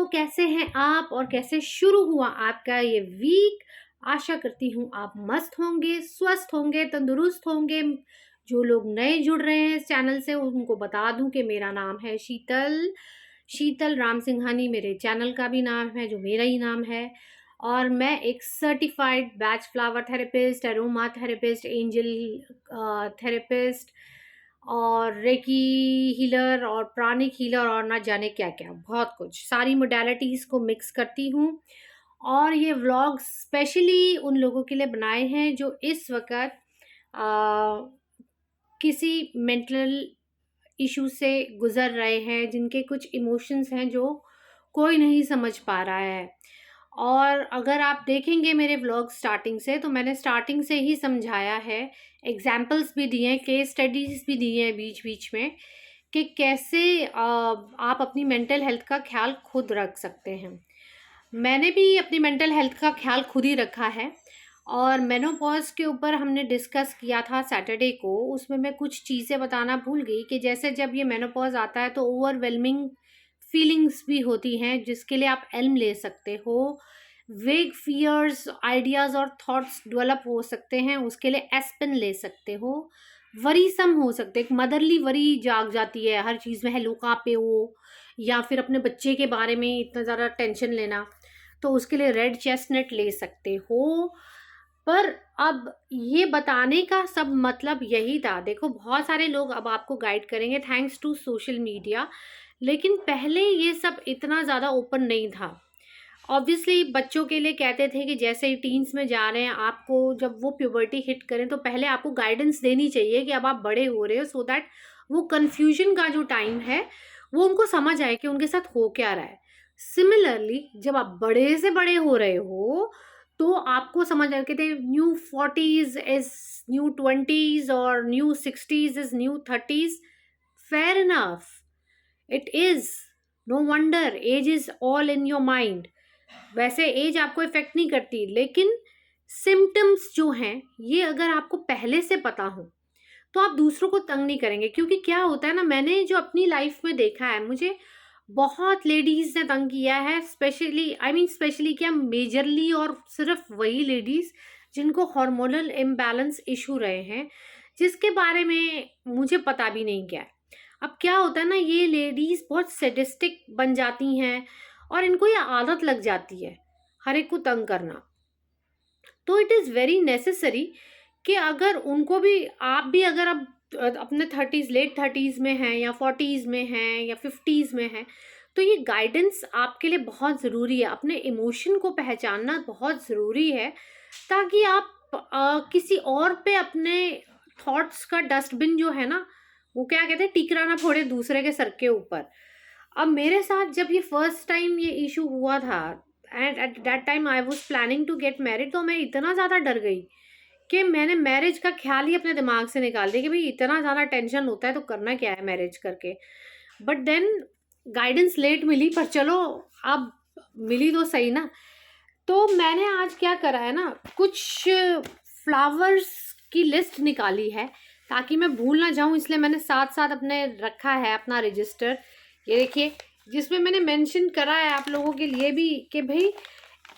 Hello, कैसे हैं आप और कैसे शुरू हुआ आपका ये वीक। आशा करती हूँ आप मस्त होंगे, स्वस्थ होंगे, तंदुरुस्त होंगे। जो लोग नए जुड़ रहे हैं इस चैनल से उनको बता दूं कि मेरा नाम है शीतल। शीतल राम सिंघानी मेरे चैनल का भी नाम है, जो मेरा ही नाम है। और मैं एक certified batch flower therapist, aroma therapist, angel therapist और रेकी हीलर और प्राणिक हीलर और ना जाने क्या क्या, बहुत कुछ, सारी मोडालिटीज़ को मिक्स करती हूँ। और ये व्लॉग्स स्पेशली उन लोगों के लिए बनाए हैं जो इस वक्त किसी मेंटल इशू से गुजर रहे हैं, जिनके कुछ इमोशंस हैं जो कोई नहीं समझ पा रहा है। और अगर आप देखेंगे मेरे व्लॉग स्टार्टिंग से, तो मैंने स्टार्टिंग से ही समझाया है, एग्जाम्पल्स भी दिए हैं, केस स्टडीज़ भी दिए हैं बीच बीच में, कि कैसे आप अपनी मेंटल हेल्थ का ख्याल खुद रख सकते हैं। मैंने भी अपनी मेंटल हेल्थ का ख्याल खुद ही रखा है। और मेनोपॉज के ऊपर हमने डिस्कस किया था सैटरडे को, उसमें मैं कुछ चीज़ें बताना भूल गई कि जैसे जब ये मेनोपॉज आता है तो ओवरवेलमिंग फीलिंग्स भी होती हैं, जिसके लिए आप एल्म ले सकते हो। वेग फियर्स, आइडियाज़ और थॉट्स डेवलप हो सकते हैं, उसके लिए एस्पिन ले सकते हो। वरीसम हो सकते, एक मदरली वरी जाग जाती है हर चीज़ में, हेलो कहाँ पे हो, या फिर अपने बच्चे के बारे में इतना ज़्यादा टेंशन लेना, तो उसके लिए रेड चेस्टनट ले सकते हो। पर अब ये बताने का सब मतलब यही था, देखो बहुत सारे लोग अब आपको गाइड करेंगे थैंक्स टू सोशल मीडिया, लेकिन पहले ये सब इतना ज़्यादा ओपन नहीं था। ऑब्वियसली बच्चों के लिए कहते थे कि जैसे ही टीन्स में जा रहे हैं, आपको जब वो प्यूबर्टी हिट करें तो पहले आपको गाइडेंस देनी चाहिए कि अब आप बड़े हो रहे हो, सो दैट वो कन्फ्यूजन का जो टाइम है वो उनको समझ आए कि उनके साथ हो क्या रहा है। सिमिलरली जब आप बड़े से बड़े हो रहे हो तो आपको समझ आए कि new 40s is new 20s और new 60s is new 30s। Fair enough, it is, no wonder age is all in your mind. वैसे एज आपको इफेक्ट नहीं करती, लेकिन सिम्टम्स जो हैं ये अगर आपको पहले से पता हो तो आप दूसरों को तंग नहीं करेंगे। क्योंकि क्या होता है ना, मैंने जो अपनी लाइफ में देखा है, मुझे बहुत लेडीज़ ने तंग किया है, स्पेशली क्या, मेजरली और सिर्फ वही लेडीज़ जिनको हार्मोनल इम्बैलेंस इशू रहे हैं, जिसके बारे में मुझे पता भी नहीं क्या है। अब क्या होता है ना, ये लेडीज़ बहुत सैडिस्टिक बन जाती हैं और इनको ये आदत लग जाती है हर एक को तंग करना। तो इट इज़ वेरी नेसेसरी कि अगर उनको भी, आप भी अगर अब अपने 30s, लेट 30s में हैं या 40s में हैं या 50s में हैं, तो ये गाइडेंस आपके लिए बहुत ज़रूरी है। अपने इमोशन को पहचानना बहुत ज़रूरी है, ताकि आप किसी और पे अपने थॉट्स का डस्टबिन जो है ना, वो क्या कहते हैं, टिकरा ना फोड़े दूसरे के सर के ऊपर। अब मेरे साथ जब ये फर्स्ट टाइम ये इशू हुआ था, and at that time I was planning to get married, तो मैं इतना ज़्यादा डर गई कि मैंने मैरिज का ख्याल ही अपने दिमाग से निकाल दिया कि भाई इतना ज़्यादा टेंशन होता है तो करना क्या है मैरिज करके। बट देन गाइडेंस लेट मिली, पर चलो अब मिली तो सही ना। तो मैंने आज क्या करा है ना, कुछ फ्लावर्स की लिस्ट निकाली है ताकि मैं भूल ना जाऊं, इसलिए मैंने साथ साथ अपने रखा है अपना रजिस्टर। ये देखिए, जिसमें मैंने मेंशन करा है आप लोगों के लिए भी कि भाई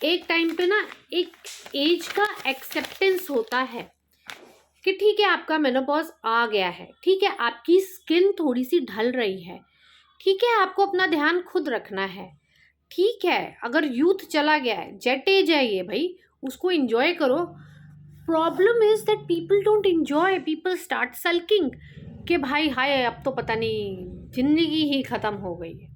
एक टाइम पे ना एक एज का एक्सेप्टेंस होता है कि ठीक है आपका मेनोपॉज आ गया है, ठीक है आपकी स्किन थोड़ी सी ढल रही है, ठीक है आपको अपना ध्यान खुद रखना है, ठीक है अगर यूथ चला गया है, जेट एज है ये भाई, उसको एंजॉय करो। Problem is that people don't enjoy, people start sulking कि भाई हाय अब तो पता नहीं जिंदगी ही खत्म हो गई है।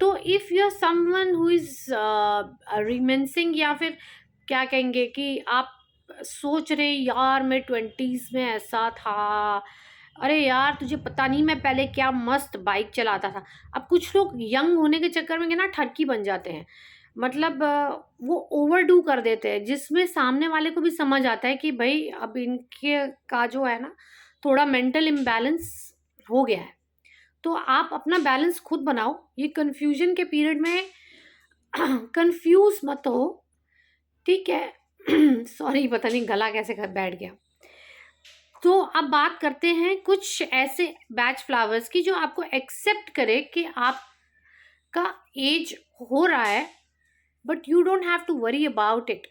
तो if you are someone who is reminiscing, या फिर क्या कहेंगे कि आप सोच रहे यार मैं 20s में ऐसा था, अरे यार तुझे पता नहीं मैं पहले क्या मस्त बाइक चलाता था। अब कुछ लोग यंग होने के चक्कर में ना ठरकी बन जाते हैं, मतलब वो ओवरडू कर देते हैं, जिसमें सामने वाले को भी समझ आता है कि भाई अब इनके का जो है ना थोड़ा मेंटल इम्बैलेंस हो गया है। तो आप अपना बैलेंस खुद बनाओ, ये कन्फ्यूजन के पीरियड में कंफ्यूज मत हो, ठीक है। सॉरी, पता नहीं गला कैसे बैठ गया। तो अब बात करते हैं कुछ ऐसे बैच फ्लावर्स की जो आपको एक्सेप्ट करे कि आपका एज हो रहा है, but you don't have to worry about it.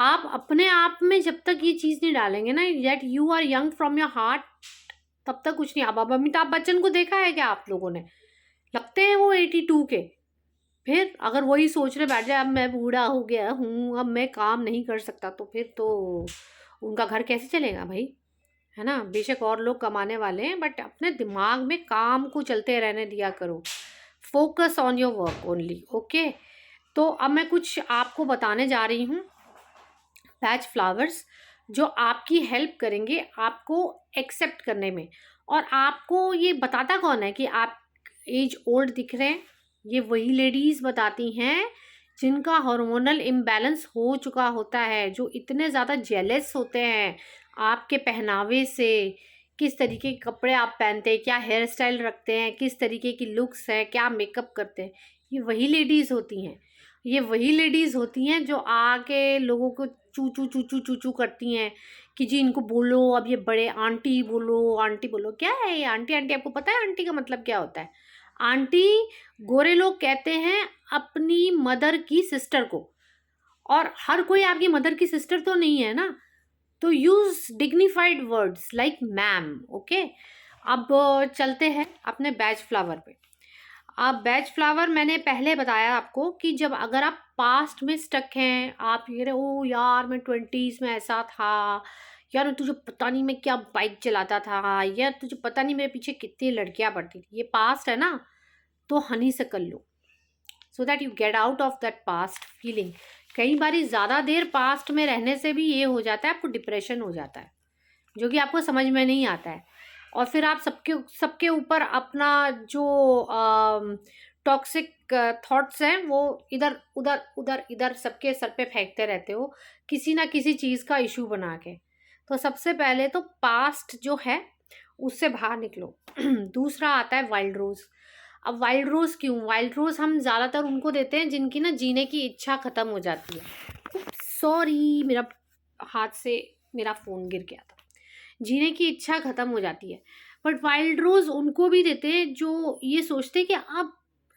आप अपने आप में जब तक ये चीज़ नहीं डालेंगे ना that you are young from your heart, तब तक कुछ नहीं। अब अमिताभ बच्चन को देखा है क्या आप लोगों ने? लगते हैं वो 82 के। फिर अगर वही सोच रहे बैठ जाए अब मैं बूढ़ा हो गया हूँ, अब मैं काम नहीं कर सकता, तो फिर तो उनका घर कैसे चलेगा भाई, है ना? बेशक और लोग कमाने वाले हैं, बट अपने दिमाग में काम को चलते रहने दिया करो। Focus on your work only, okay. तो अब मैं कुछ आपको बताने जा रही हूँ पैच फ्लावर्स, जो आपकी हेल्प करेंगे आपको एक्सेप्ट करने में। और आपको ये बताता कौन है कि आप एज ओल्ड दिख रहे हैं? ये वही लेडीज़ बताती हैं जिनका हार्मोनल इम्बैलेंस हो चुका होता है, जो इतने ज़्यादा जेलस होते हैं आपके पहनावे से, किस तरीके के कपड़े आप पहनते हैं, क्या हेयर स्टाइल रखते हैं, किस तरीके की लुक्स है, क्या मेकअप करते हैं। ये वही लेडीज़ होती हैं, ये वही लेडीज़ होती हैं जो आके लोगों को चू चू चू चू चू चू करती हैं कि जी इनको बोलो, अब ये बड़े आंटी बोलो, आंटी बोलो। क्या है ये आंटी? आंटी आपको पता है आंटी का मतलब क्या होता है? आंटी गोरे लोग कहते हैं अपनी मदर की सिस्टर को, और हर कोई आपकी मदर की सिस्टर तो नहीं है ना, तो use dignified words like ma'am, okay. अब चलते हैं अपने बैच फ्लावर पे। अब बैच फ्लावर मैंने पहले बताया आपको कि जब अगर आप पास्ट में स्टक हैं, आप ये रहे ओ यार मैं 20s में ऐसा था, यार तुझे पता नहीं मैं क्या बाइक चलाता था, यार तुझे पता नहीं मेरे पीछे कितनी लड़कियां पड़ती थी, ये पास्ट है ना, तो हनी से कर लो so that you get out of that past feeling. कई बार ज़्यादा देर पास्ट में रहने से भी ये हो जाता है, आपको डिप्रेशन हो जाता है, जो कि आपको समझ में नहीं आता है। और फिर आप सबके सबके ऊपर अपना जो टॉक्सिक थॉट्स हैं वो इधर उधर उधर इधर सबके सर पे फेंकते रहते हो, किसी ना किसी चीज़ का इशू बना के। तो सबसे पहले तो पास्ट जो है उससे बाहर निकलो। दूसरा आता है वाइल्ड रोज़। अब वाइल्ड रोज़ क्यों? वाइल्ड रोज़ हम ज़्यादातर उनको देते हैं जिनकी ना जीने की इच्छा ख़त्म हो जाती है। सॉरी, मेरा हाथ से मेरा फ़ोन गिर गया था। जीने की इच्छा ख़त्म हो जाती है, बट वाइल्ड रोज़ उनको भी देते हैं जो ये सोचते हैं कि अब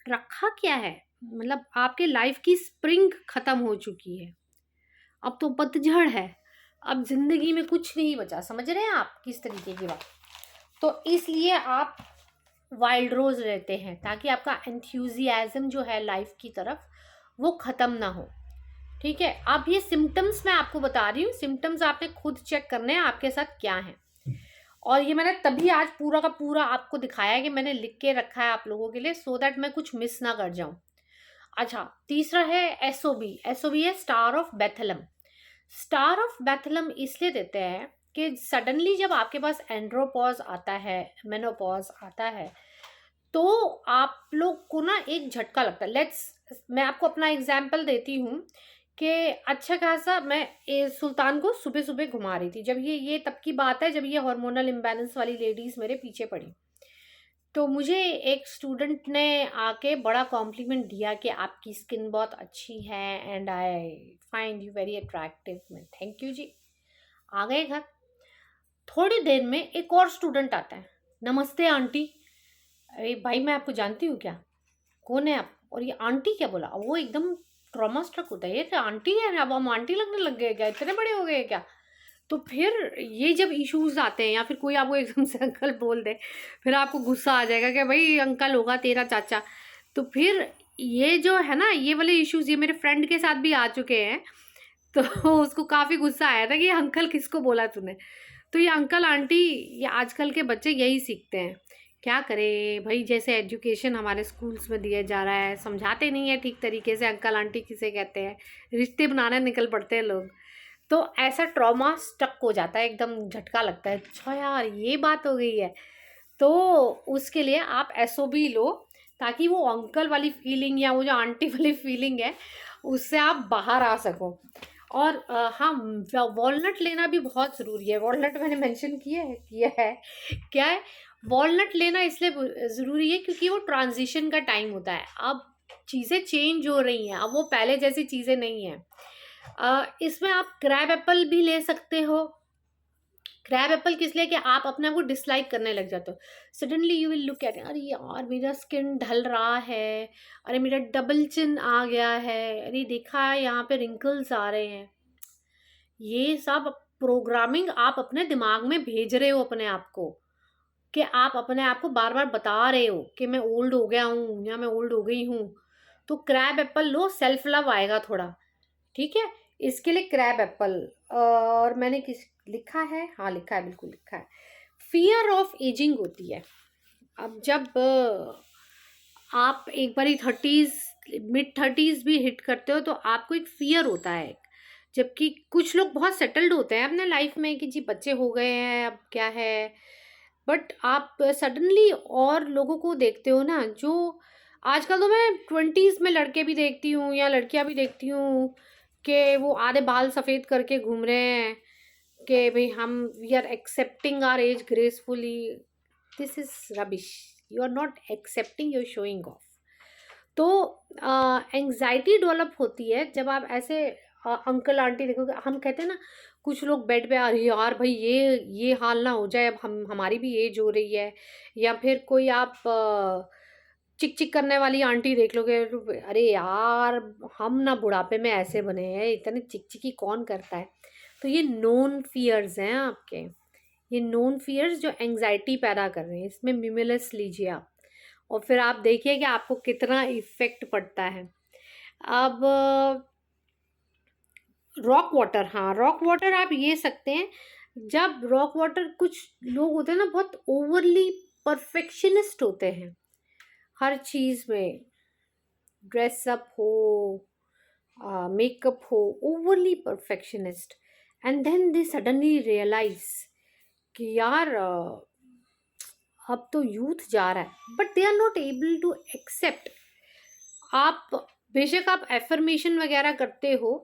रखा क्या है, मतलब आपके लाइफ की स्प्रिंग ख़त्म हो चुकी है, अब तो पतझड़ है, अब ज़िंदगी में कुछ नहीं बचा। समझ रहे हैं आप किस तरीके की बात? तो इसलिए आप वाइल्ड रोज़ रहते हैं ताकि आपका एंथ्यूजियाज़म जो है लाइफ की तरफ वो ख़त्म ना हो, ठीक है। अब ये सिम्टम्स मैं आपको बता रही हूँ, सिम्टम्स आपने खुद चेक करने हैं आपके साथ क्या है। और ये मैंने तभी आज पूरा का पूरा आपको दिखाया है कि मैंने लिख के रखा है आप लोगों के लिए, सो दैट मैं कुछ मिस ना कर जाऊं। अच्छा, तीसरा है एसओबी। एसओबी है star of Bethlehem. Star of Bethlehem इसलिए देते हैं कि सडनली जब आपके पास एंड्रोपॉज आता है, मेनोपॉज आता है, तो आप लोग को ना एक झटका लगता है। मैं आपको अपना एग्जाम्पल देती हूँ कि अच्छा खासा मैं सुल्तान को सुबह सुबह घुमा रही थी, जब ये तब की बात है जब ये हार्मोनल इम्बैलेंस वाली लेडीज़ मेरे पीछे पड़ी। तो मुझे एक स्टूडेंट ने आके बड़ा कॉम्प्लीमेंट दिया कि आपकी स्किन बहुत अच्छी है and I find you very attractive. मैं थैंक यू जी। आ गए घर, थोड़ी देर में एक और स्टूडेंट आता है, नमस्ते आंटी। अरे भाई मैं आपको जानती हूँ क्या, कौन है आप? और ये आंटी क्या बोला, वो एकदम ट्रॉमा स्ट्रक होता है, ये तो आंटी है, अब हम आंटी लगने लग गए क्या, इतने बड़े हो गए क्या? तो फिर ये जब इश्यूज आते हैं या फिर कोई आपको एकदम से अंकल बोल दे, फिर आपको गुस्सा आ जाएगा कि भाई अंकल होगा तेरा चाचा। तो फिर ये जो है ना, ये वाले इश्यूज ये मेरे फ्रेंड के साथ भी आ चुके हैं, तो उसको काफ़ी गुस्सा आया था कि ये अंकल किसको बोला तूने। तो ये अंकल आंटी, ये आजकल के बच्चे यही सीखते हैं। क्या करें भाई, जैसे एजुकेशन हमारे स्कूल्स में दिया जा रहा है, समझाते नहीं है ठीक तरीके से अंकल आंटी किसे कहते हैं, रिश्ते बनाने निकल पड़ते हैं लोग। तो ऐसा ट्रॉमा स्टक हो जाता है, एकदम झटका लगता है, अच्छा यार ये बात हो गई है। तो उसके लिए आप एसओबी लो ताकि वो अंकल वाली फीलिंग या वो जो आंटी वाली फीलिंग है उससे आप बाहर आ सको। और हाँ, वॉलनट लेना भी बहुत ज़रूरी है। वॉलनट मैंने मेंशन किया है क्या है, वॉलनट लेना इसलिए ज़रूरी है क्योंकि वो ट्रांजिशन का टाइम होता है, अब चीज़ें चेंज हो रही हैं, अब वो पहले जैसी चीज़ें नहीं हैं। इसमें आप क्रैब एप्पल भी ले सकते हो। क्रैब एप्पल किस लिए कि आप अपने आप को डिसलाइक करने लग जाते हो। Suddenly you will look at, अरे यार मेरा स्किन ढल रहा है, अरे मेरा डबल चिन आ गया है, अरे देखा है यहाँ पे रिंकल्स आ रहे हैं। ये सब प्रोग्रामिंग आप अपने दिमाग में भेज रहे हो अपने आप को, कि आप अपने आप को बार बार बता रहे हो कि मैं ओल्ड हो गया हूँ या मैं ओल्ड हो गई हूँ। तो क्रैब एप्पल लो, सेल्फ लव आएगा थोड़ा, ठीक है। इसके लिए क्रैब एप्पल। और मैंने किस लिखा है, हाँ लिखा है, बिल्कुल लिखा है, फियर ऑफ एजिंग होती है। अब जब आप एक बारी 30s, मिड 30s भी हिट करते हो तो आपको एक फियर होता है। जबकि कुछ लोग बहुत सेटल्ड होते हैं अपने लाइफ में कि जी बच्चे हो गए हैं, अब क्या है। बट आप सडनली और लोगों को देखते हो ना, जो आजकल तो मैं 20s में लड़के भी देखती हूँ या लड़कियां भी देखती हूँ कि वो आधे बाल सफ़ेद करके घूम रहे हैं कि भाई हम we are accepting our age gracefully. This is rubbish, you are not accepting, you are showing off. तो एंग्जाइटी डेवलप होती है जब आप ऐसे अंकल आंटी देखोगे। हम कहते हैं ना, कुछ लोग बेड पे, अरे यार भाई ये हाल ना हो जाए, अब हमारी भी एज हो रही है। या फिर कोई आप चिक चिक करने वाली आंटी देख लोगे, अरे यार हम ना बुढ़ापे में ऐसे बने हैं, इतने चिक चिकी कौन करता है। तो ये नोन फियर्स हैं आपके, ये नोन फियर्स जो एंग्जाइटी पैदा कर रहे हैं। इसमें मिमेलस लीजिए आप, और फिर आप देखिए कि आपको कितना इफेक्ट पड़ता है। अब रॉक वाटर, हाँ रॉक वाटर आप ये सकते हैं। जब रॉक वाटर, कुछ लोग होते हैं ना बहुत ओवरली परफेक्शनिस्ट होते हैं हर चीज़ में, ड्रेसअप हो, मेकअप हो, overly perfectionist. And then they suddenly realise कि यार अब तो यूथ जा रहा है, but they are not able to accept. आप बेशक आप एफर्मेशन वगैरह करते हो,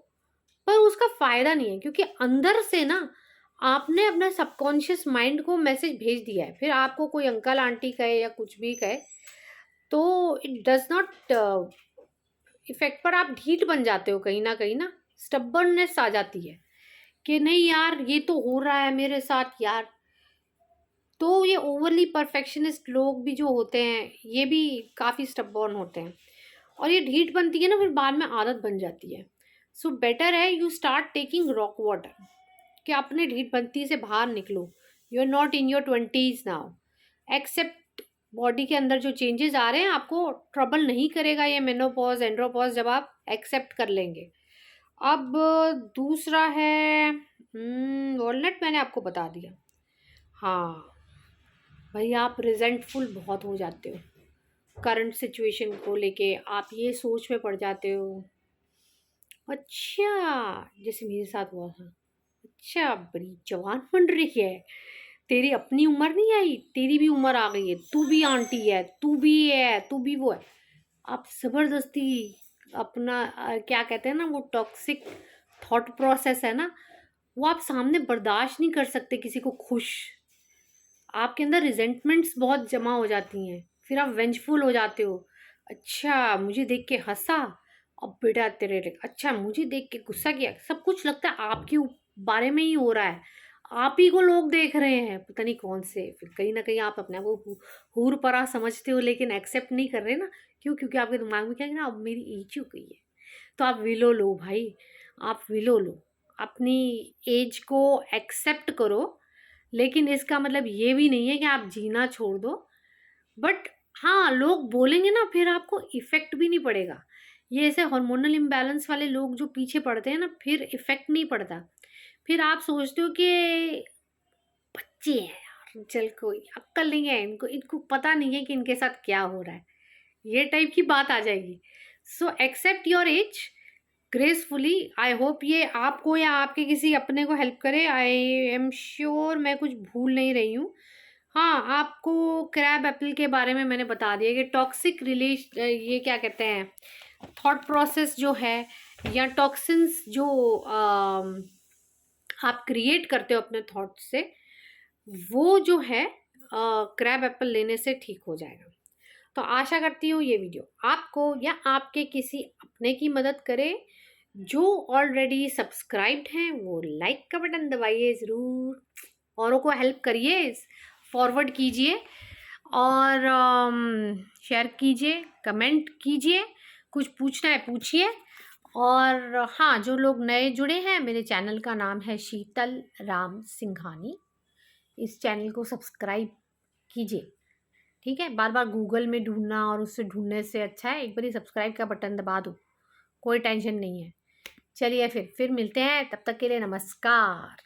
पर उसका फायदा नहीं है, क्योंकि अंदर से ना आपने अपने सबकॉन्शियस माइंड को मैसेज भेज दिया है। फिर आपको कोई अंकल आंटी कहे या कुछ भी कहे तो इट डज नॉट इफेक्ट, पर आप ढीठ बन जाते हो कहीं ना, स्टबर्ननेस आ जाती है कि नहीं यार ये तो हो रहा है मेरे साथ यार। तो ये ओवरली परफेक्शनिस्ट लोग भी जो होते हैं ये भी काफ़ी स्टबर्न होते हैं, और ये ढीठ बनती है ना, फिर बाद में आदत बन जाती है। सो बेटर है you start taking rock water, कि अपने ढीठ बनती से बाहर निकलो। You are not in your 20s now, accept. Body के अंदर जो चेंजेस आ रहे हैं आपको ट्रबल नहीं करेगा ये मेनोपॉज एंड्रोपॉज, जब आप एक्सेप्ट कर लेंगे। अब दूसरा है वॉलनट, मैंने आपको बता दिया। हाँ भाई, आप रिजेंटफुल बहुत हो जाते हो करंट सिचुएशन को लेके, आप ये सोच में पड़ जाते हो, अच्छा जैसे मेरे साथ हुआ था, अच्छा बड़ी जवान बन रही है, तेरी अपनी उम्र नहीं आई, तेरी भी उम्र आ गई है, तू भी आंटी है, तू भी है, तू भी वो है। आप ज़बरदस्ती अपना क्या कहते हैं ना, वो टॉक्सिक थॉट प्रोसेस है ना, वो आप सामने बर्दाश्त नहीं कर सकते किसी को खुश। आपके अंदर रिजेंटमेंट्स बहुत जमा हो जाती हैं, फिर आप वेंजफुल हो जाते हो। अच्छा मुझे देख के हंसा, अब बेटा तेरे अच्छा मुझे देख के गुस्सा किया, सब कुछ लगता है आपके बारे में ही हो रहा है, आप ही को लोग देख रहे हैं पता नहीं कौन से। फिर कहीं ना कहीं आप अपने आप को हूर परा समझते हो, लेकिन एक्सेप्ट नहीं कर रहे ना। क्यों? क्योंकि आपके दिमाग में क्या है ना, अब मेरी एज हो गई है। तो आप विलो लो भाई, आप विलो लो, अपनी एज को एक्सेप्ट करो। लेकिन इसका मतलब ये भी नहीं है कि आप जीना छोड़ दो। बट हाँ, लोग बोलेंगे ना, फिर आपको इफ़ेक्ट भी नहीं पड़ेगा। ये ऐसे हार्मोनल इम्बैलेंस वाले लोग जो पीछे पड़ते हैं ना, फिर इफ़ेक्ट नहीं पड़ता। फिर आप सोचते हो कि बच्चे हैं यार, चल कोई अक्ल नहीं है इनको, इनको पता नहीं है कि इनके साथ क्या हो रहा है, ये टाइप की बात आ जाएगी। So accept your age gracefully. I hope ये आपको या आपके किसी अपने को हेल्प करे। आई एम श्योर मैं कुछ भूल नहीं रही हूँ। हाँ, आपको क्रैब एप्पल के बारे में मैंने बता दिया कि टॉक्सिक ये क्या कहते हैं, थॉट प्रोसेस जो है, या टॉक्सिन्स जो आप क्रिएट करते हो अपने थॉट से, वो जो है क्रैब एप्पल लेने से ठीक हो जाएगा। तो आशा करती हूँ ये वीडियो आपको या आपके किसी अपने की मदद करे। जो ऑलरेडी सब्सक्राइब्ड हैं वो लाइक का बटन दबाइए ज़रूर। औरों को हेल्प करिए, फॉरवर्ड कीजिए और शेयर कीजिए, कमेंट कीजिए, कुछ पूछना है पूछिए। और हाँ, जो लोग नए जुड़े हैं, मेरे चैनल का नाम है शीतल राम सिंघानी। इस चैनल को सब्सक्राइब कीजिए, ठीक है। बार बार गूगल में ढूंढना और उससे ढूंढने से अच्छा है एक बार सब्सक्राइब का बटन दबा दो, कोई टेंशन नहीं है। चलिए फिर मिलते हैं, तब तक के लिए नमस्कार।